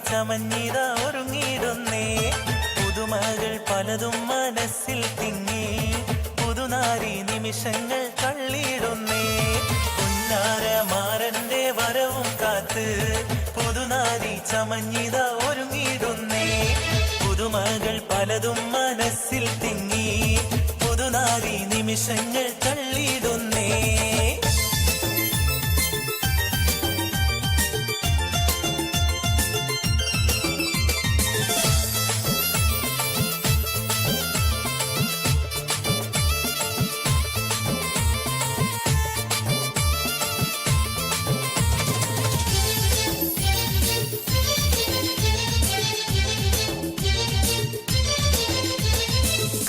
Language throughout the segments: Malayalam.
ചമഞ്ഞിത ഒരുങ്ങിടുന്നേ. പുതുമകൾ പലതും മനസ്സിൽ തിങ്ങി, പുതുനാരി നിമിഷങ്ങൾ തള്ളിയിടുന്നേ. പുന്നാരമാരന്റെ വരവും കാത്ത് പുതുനാരി ചമഞ്ഞിത ഒരുങ്ങിടുന്നേ. പുതുമകൾ പലതും മനസ്സിൽ തിങ്ങി, പുതുനാരി നിമിഷങ്ങൾ തള്ളിയിടുന്നേ.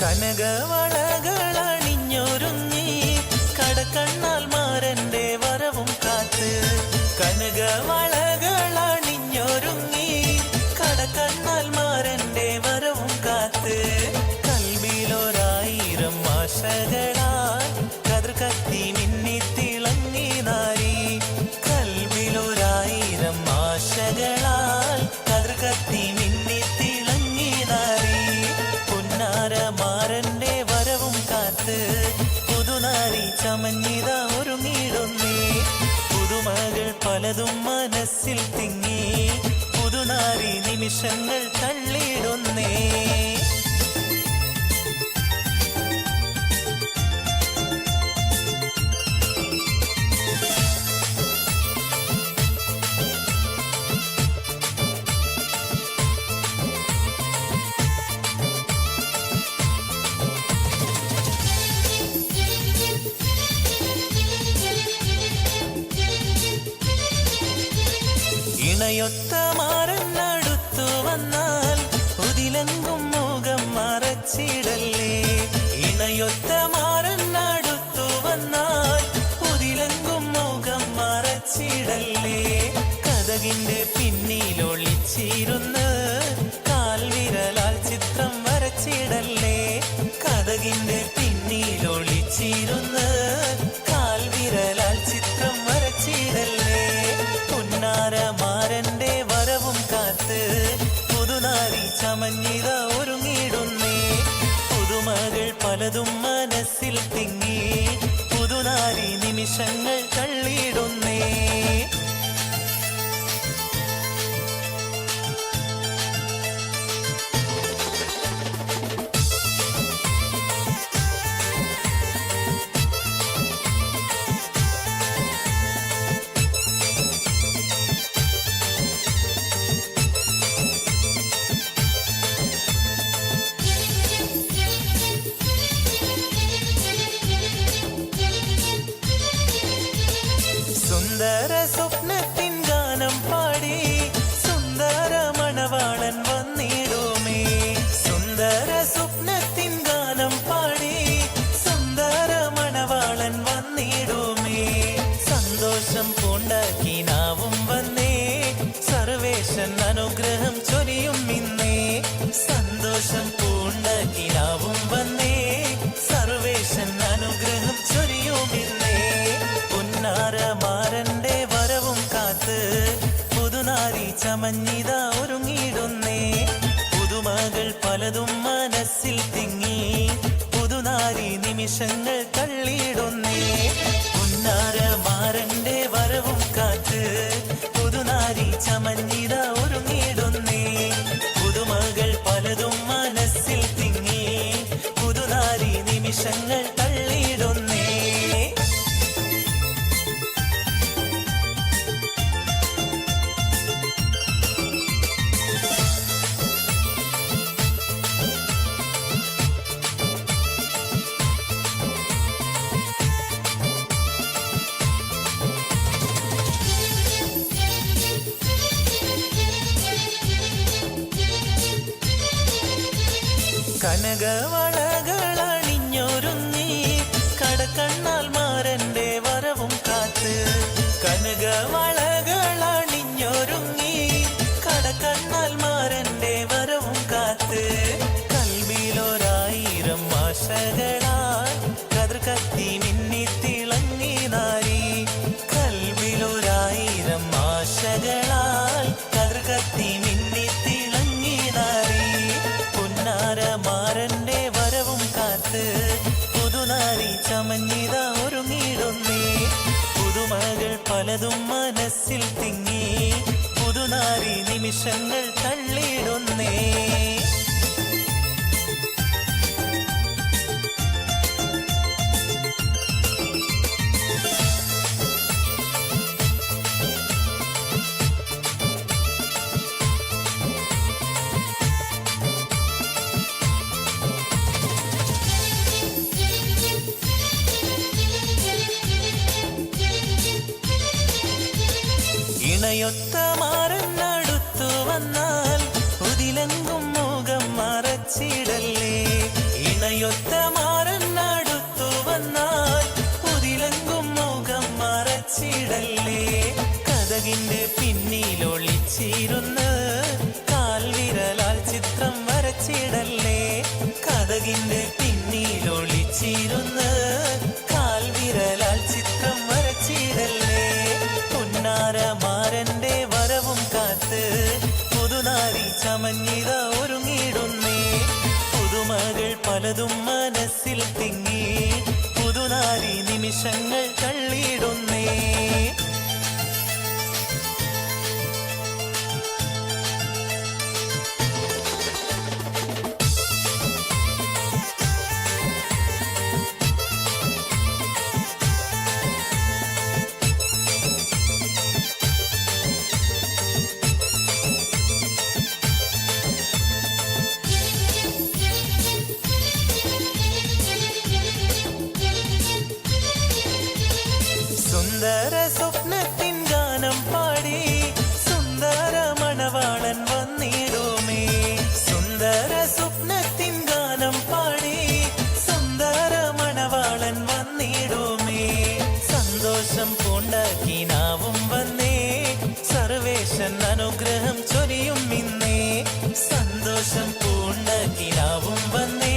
കനകവളകളണിഞ്ഞൊരുങ്ങി കടക്കണ്ണാൽ മാരന്റെ വരവും കാത്ത്. കനകവളകളണിഞ്ഞൊരുങ്ങി കടക്കണ്ണാൽ മാരന്റെ വരവും കാത്ത്. കൽവിലൊരായിരം ആശകളാൽ കതിർ കത്തി മിന്നി തിളങ്ങി നാരി. കൽവിലൊരായിരം ആശകളാൽ കതിർ കത്തി മിന്നി തിളങ്ങി നാരി. പുന്നാരമാരന്റെ വരവും കാത്ത് പുതുനാരി ചമഞ്ഞിത ഒരുങ്ങിടുന്നേ. പുതുമകൾ പലതും മനസ്സിൽ തിങ്ങി, പുതുനാരി നിമിഷങ്ങൾ തള്ളിയിടുന്നേ. ഇണയൊത്ത മാറന്നടുത്തു വന്നാൽ ഉതിലെങ്കും മുഖം മറച്ചിടല്ലേ. ഇണയൊത്ത മാറന്നടുത്തു വന്നാൽ ഉതിലെങ്കും മുഖം മറച്ചിടല്ലേ. കതകിന്റെ പിന്നിലൊളിച്ചിരുന്ന് കാൽവിരലാൽ ചിത്രം വരച്ചിടല്ലേ. കതകിന്റെ പിന്നിലൊളിച്ചിരുന്ന് കാൽവിരലാൽ ചിത്രം വരച്ചിടല്ലേ. പുന്നാരമാരന്റെ വരവും കാത്ത് പുതുനാരി ചമഞ്ഞിത ഒരുങ്ങിടുന്നേ. പുതുമകൾ പലതും മനസ്സിൽ തിങ്ങി, പുതുനാരി നിമിഷങ്ങൾ തള്ളിയിടുന്നേ. സുന്ദര സ്വപ്നത്തിൻ ഗാനം പാടി സുന്ദര മണവാളൻ വന്നിടുമേ. സുന്ദര സ്വപ്നത്തിൻ ഗാനം പാടി സുന്ദര മണവാളൻ വന്നിടുമേ. സന്തോഷം പൂണ്ടാക്കിനാവും വന്നേ, സർവേശൻ അനുഗ്രഹം ചൊരിയും ഇന്നേ. സന്തോഷം പൂണ്ടാക്കിനാവും വന്നേ, സർവേശൻ അനുഗ്രഹം ചൊരിയും ഇന്നേ. പുന്നാരമാരന്റെ വരവും കാത്ത് പുതുനാരി ചമഞ്ഞിത ഒരുങ്ങിടുന്നേ. പുതുമകൾ പലതും മനസ്സിൽ തിങ്ങി, പുതുനാരി നിമിഷങ്ങൾ തള്ളിയിടുന്നേ. പുന്നാരമാരന്റെ വരവും കാത്ത് പുതുനാരി ചമഞ്ഞിത ഒരുങ്ങിടുന്നേ. പുതുമകൾ പലതും മനസ്സിൽ തിങ്ങി, പുതുനാരി നിമിഷങ്ങൾ തള്ളിയിടുന്നേ. കനകവളകളണിഞ്ഞൊരുങ്ങി കടക്കണ്ണാൽ മാരന്റെ വരവും കാത്ത്. കനകവളകളണിഞ്ഞൊരുങ്ങി കടക്കണ്ണാൽ മാരന്റെ വരവും കാത്ത്. കൽവിലൊരായിരം ആശകളാൽ കതിർ കത്തി മിന്നി തിളങ്ങി നാരി. കൽവിലൊരായിരം ആശകളാൽ കതിർ കത്തി മിന്നി പലതും മനസ്സിൽ തിങ്ങി പുതുനാരി നിമിഷങ്ങൾ തള്ളിയിടുന്നേ. ഇണയൊത്ത മാറന്നടുത്തു വന്നാൽ ഉതിലെങ്കും മുഖം മറച്ചിടല്ലേ. ഇണയൊത്ത മാറന്നടുത്തു വന്നാൽ ഉതിലെങ്കും മുഖം മറച്ചിടല്ലേ. കതകിന്റെ പിന്നിലൊളിച്ചിരുന്ന് കാൽവിരലാൽ ചിത്രം വരച്ചിടല്ലേ. കതകിന്റെ പിന്നിലൊളിച്ചിരുന്ന് കാൽവിരലാൽ ചിത്രം വരച്ചിടല്ലേ. പുന്നാരമാരന്റെ വരവും കാത്ത് പുതുനാരി ചമഞ്ഞിത ഒരുങ്ങിടുന്നേ. പുതുമകൾ പലതും മനസ്സിൽ തിങ്ങി പുതുനാരി നിമിഷങ്ങൾ തള്ളിയിടുന്നേ. സുന്ദര സ്വപ്നത്തിൻ ഗാനം പാടി സുന്ദര മണവാളൻ വന്നിടുമേ. സുന്ദര സ്വപ്നത്തിൻ ഗാനം പാടി സുന്ദര മണവാളൻ വന്നിടുമേ. സന്തോഷം പൂണ്ടാക്കിനാവും വന്നേ സർവേശൻ അനുഗ്രഹം ചൊരിയും ഇന്നേ. സന്തോഷം പൂണ്ടാക്കിനാവും വന്നേ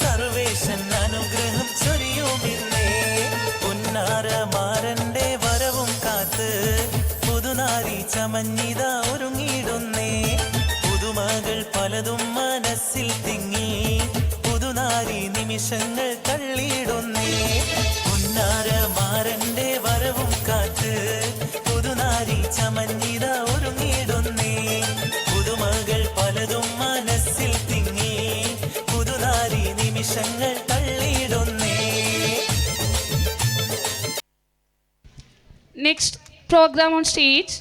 സർവേശൻ അനുഗ്രഹം ചൊരിയും ഇന്നേ. പുന്നാരമാരന്റെ വരവും കാത്ത് പുതുനാരി ചമഞ്ഞിത ഒരുങ്ങിടുന്നേ. പുതുമകൾ പലതും മനസ്സിൽ തിങ്ങി പുതുനാരി നിമിഷങ്ങൾ തള്ളിയിടുന്നേ. പുന്നാരമാരന്റെ വരവും കാത്ത് പുതുനാരി ചമഞ്ഞിത ഒരുങ്ങിടുന്നേ. പുതുമകൾ പലതും മനസ്സിൽ തിങ്ങി പുതുനാരി നിമിഷങ്ങൾ തള്ളിയിടുന്നേ. Next program on stage,